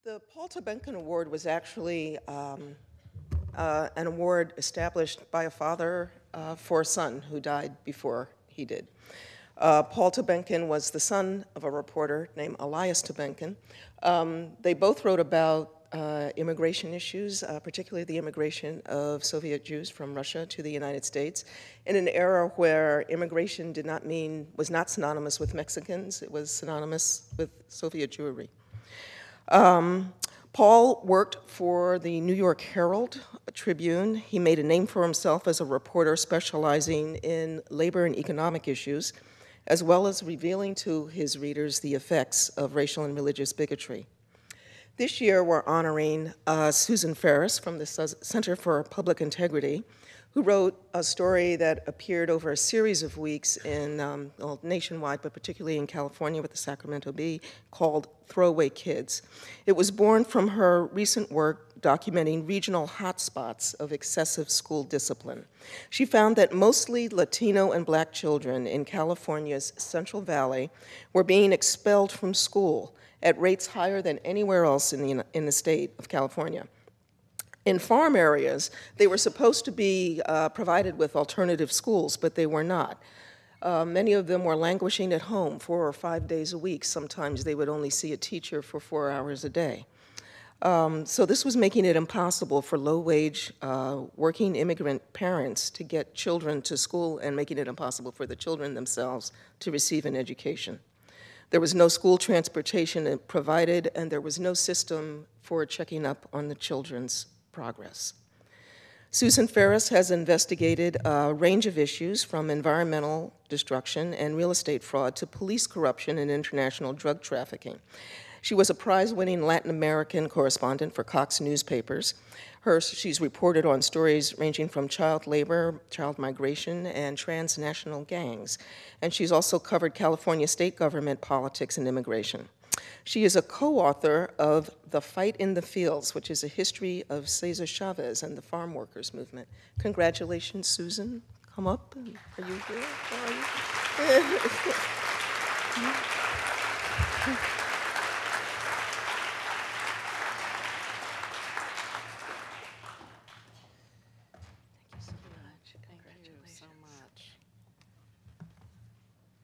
The Paul Tobenkin Award was actually an award established by a father for a son who died before he did. Paul Tobenkin was the son of a reporter named Elias Tobenkin. They both wrote about immigration issues, particularly the immigration of Soviet Jews from Russia to the United States, in an era where immigration was not synonymous with Mexicans, it was synonymous with Soviet Jewry. Paul worked for the New York Herald Tribune. He made a name for himself as a reporter specializing in labor and economic issues, as well as revealing to his readers the effects of racial and religious bigotry. This year, we're honoring Susan Ferriss from the Center for Public Integrity, who wrote a story that appeared over a series of weeks in, well, nationwide, but particularly in California with the Sacramento Bee, called Throwaway Kids. It was born from her recent work documenting regional hotspots of excessive school discipline. She found that mostly Latino and Black children in California's Central Valley were being expelled from school at rates higher than anywhere else in the state of California. In farm areas, they were supposed to be provided with alternative schools, but they were not. Many of them were languishing at home 4 or 5 days a week. Sometimes they would only see a teacher for 4 hours a day. So this was making it impossible for low-wage working immigrant parents to get children to school and making it impossible for the children themselves to receive an education. There was no school transportation provided, and there was no system for checking up on the children's progress. Susan Ferriss has investigated a range of issues from environmental destruction and real estate fraud to police corruption and international drug trafficking. She was a prize-winning Latin American correspondent for Cox newspapers. She's reported on stories ranging from child labor, child migration, and transnational gangs. And she's also covered California state government politics and immigration. She is a co-author of The Fight in the Fields, which is a history of Cesar Chavez and the farm workers movement. Congratulations, Susan. Come up. Are you here? How are you?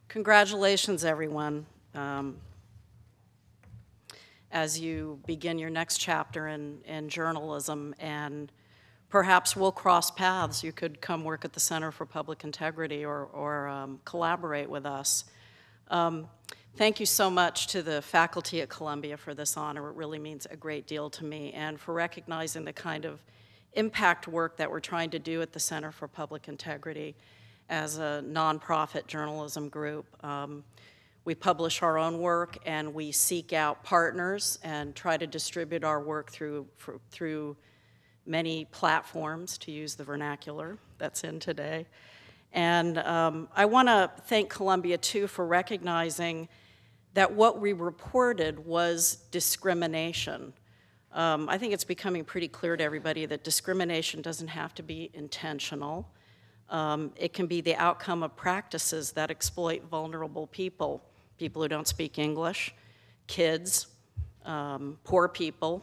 Congratulations, everyone. As you begin your next chapter in journalism, and perhaps we'll cross paths. You could come work at the Center for Public Integrity or collaborate with us. Thank you so much to the faculty at Columbia for this honor. It really means a great deal to me, and for recognizing the kind of impact work that we're trying to do at the Center for Public Integrity as a nonprofit journalism group. We publish our own work, and we seek out partners and try to distribute our work through many platforms, to use the vernacular that's in today. And I want to thank Columbia, too, for recognizing that what we reported was discrimination. I think it's becoming pretty clear to everybody that discrimination doesn't have to be intentional. It can be the outcome of practices that exploit vulnerable people, people who don't speak English, kids, poor people,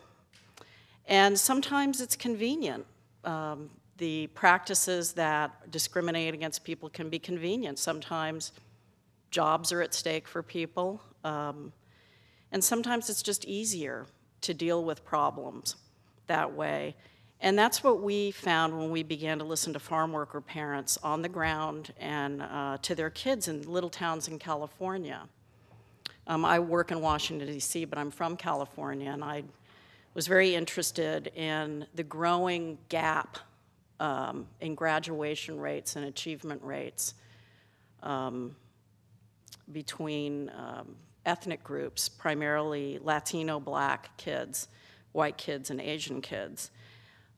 and sometimes it's convenient. The practices that discriminate against people can be convenient. Sometimes jobs are at stake for people, and sometimes it's just easier to deal with problems that way. And that's what we found when we began to listen to farm worker parents on the ground and to their kids in little towns in California. I work in Washington, D.C., but I'm from California, and I was very interested in the growing gap in graduation rates and achievement rates between ethnic groups, primarily Latino, Black kids, white kids, and Asian kids.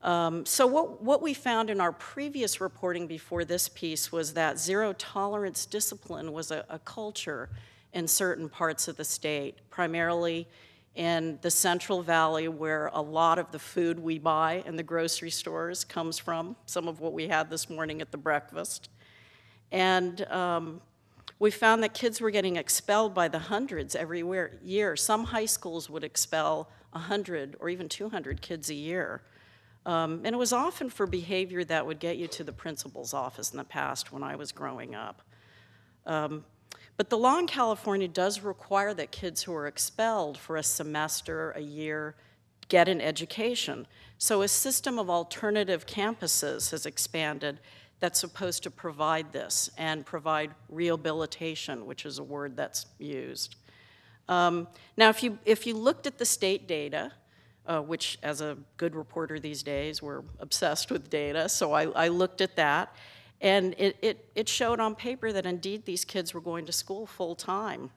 So what we found in our previous reporting before this piece was that zero-tolerance discipline was a culture in certain parts of the state, primarily in the Central Valley, where a lot of the food we buy in the grocery stores comes from, some of what we had this morning at the breakfast. And we found that kids were getting expelled by the hundreds every year. Some high schools would expel 100 or even 200 kids a year. And it was often for behavior that would get you to the principal's office in the past when I was growing up. But the law in California does require that kids who are expelled for a semester, a year, get an education. So a system of alternative campuses has expanded that's supposed to provide this and provide rehabilitation, which is a word that's used. Now, if you looked at the state data, which as a good reporter these days, we're obsessed with data, so I looked at that, and it showed on paper that indeed these kids were going to school full time.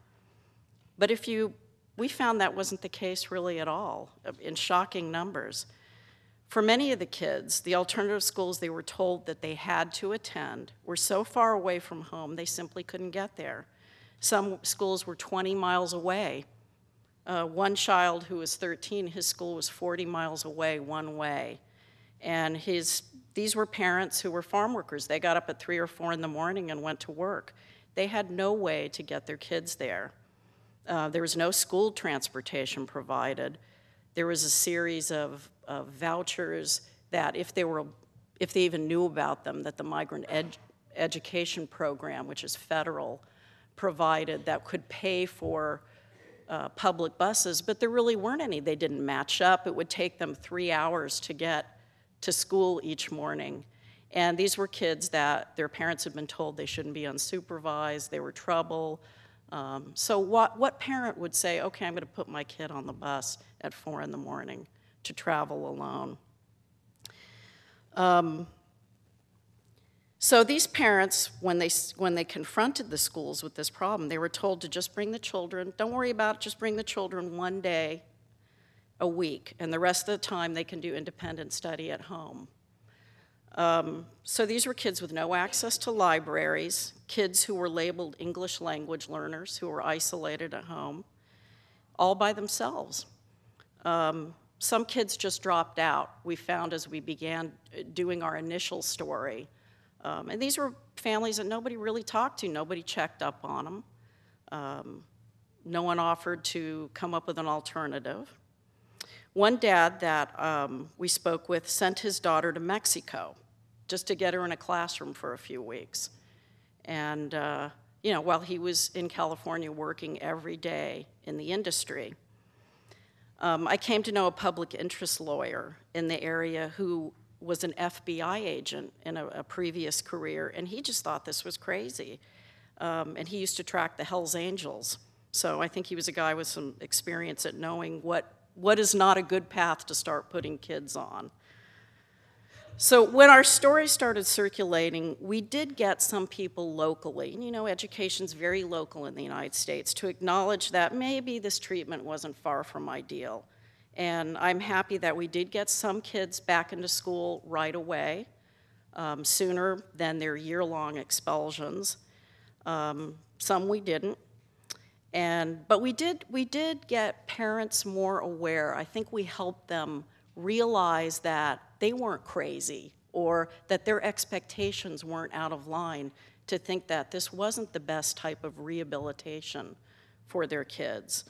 But we found that wasn't the case really at all, in shocking numbers. For many of the kids, the alternative schools they were told that they had to attend were so far away from home they simply couldn't get there. Some schools were 20 miles away. One child who was 13, his school was 40 miles away one way. And these were parents who were farm workers. They got up at 3 or 4 in the morning and went to work. They had no way to get their kids there. There was no school transportation provided. There was a series of vouchers that if they even knew about them, that the Migrant Education Program, which is federal, provided that could pay for public buses, but there really weren't any. They didn't match up. It would take them 3 hours to get to school each morning. And these were kids that their parents had been told they shouldn't be unsupervised, they were trouble. So what parent would say, okay, I'm going to put my kid on the bus at 4 in the morning to travel alone? So these parents, when they confronted the schools with this problem, they were told to just bring the children, don't worry about it, just bring the children one day a week, and the rest of the time they can do independent study at home. So these were kids with no access to libraries, kids who were labeled English language learners who were isolated at home, all by themselves. Some kids just dropped out, we found as we began doing our initial story. And these were families that nobody really talked to, nobody checked up on them. No one offered to come up with an alternative. One dad that we spoke with sent his daughter to Mexico just to get her in a classroom for a few weeks. And while he was in California working every day in the industry. I came to know a public interest lawyer in the area who was an FBI agent in a previous career, and he just thought this was crazy. And he used to track the Hells Angels. So I think he was a guy with some experience at knowing what is not a good path to start putting kids on. So when our story started circulating, we did get some people locally, education's very local in the United States, to acknowledge that maybe this treatment wasn't far from ideal. And I'm happy that we did get some kids back into school right away, sooner than their year-long expulsions. Some we didn't. But we did get parents more aware. I think we helped them realize that they weren't crazy or that their expectations weren't out of line to think that this wasn't the best type of rehabilitation for their kids.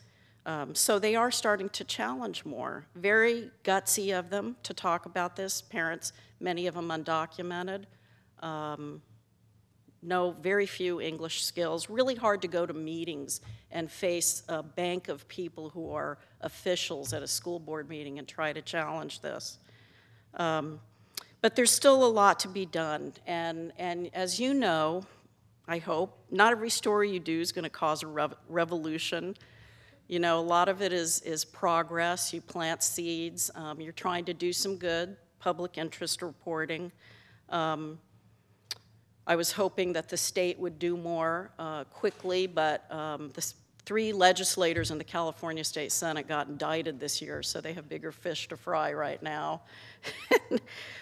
So they are starting to challenge more. Very gutsy of them to talk about this. Parents, many of them undocumented. Very few English skills. Really hard to go to meetings and face a bank of people who are officials at a school board meeting and try to challenge this. But there's still a lot to be done. And as you know, I hope, not every story you do is going to cause a revolution. A lot of it is progress. You plant seeds. You're trying to do some good public interest reporting. I was hoping that the state would do more quickly, but the 3 legislators in the California State Senate got indicted this year, so they have bigger fish to fry right now.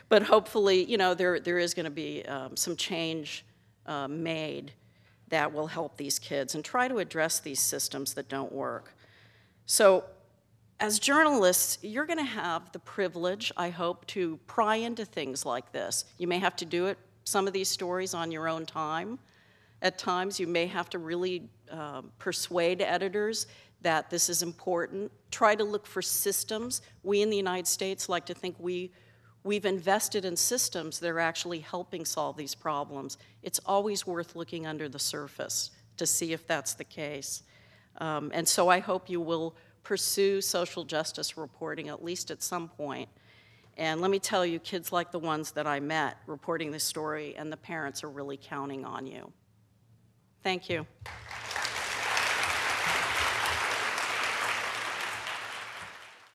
But hopefully, there is going to be some change made that will help these kids and try to address these systems that don't work. So as journalists, you're going to have the privilege, I hope, to pry into things like this. You may have to do it, some of these stories, on your own time. At times, you may have to really persuade editors that this is important. Try to look for systems. We in the United States like to think we've invested in systems that are actually helping solve these problems. It's always worth looking under the surface to see if that's the case. And so I hope you will pursue social justice reporting at least at some point. And let me tell you, kids like the ones that I met reporting this story and the parents are really counting on you. Thank you.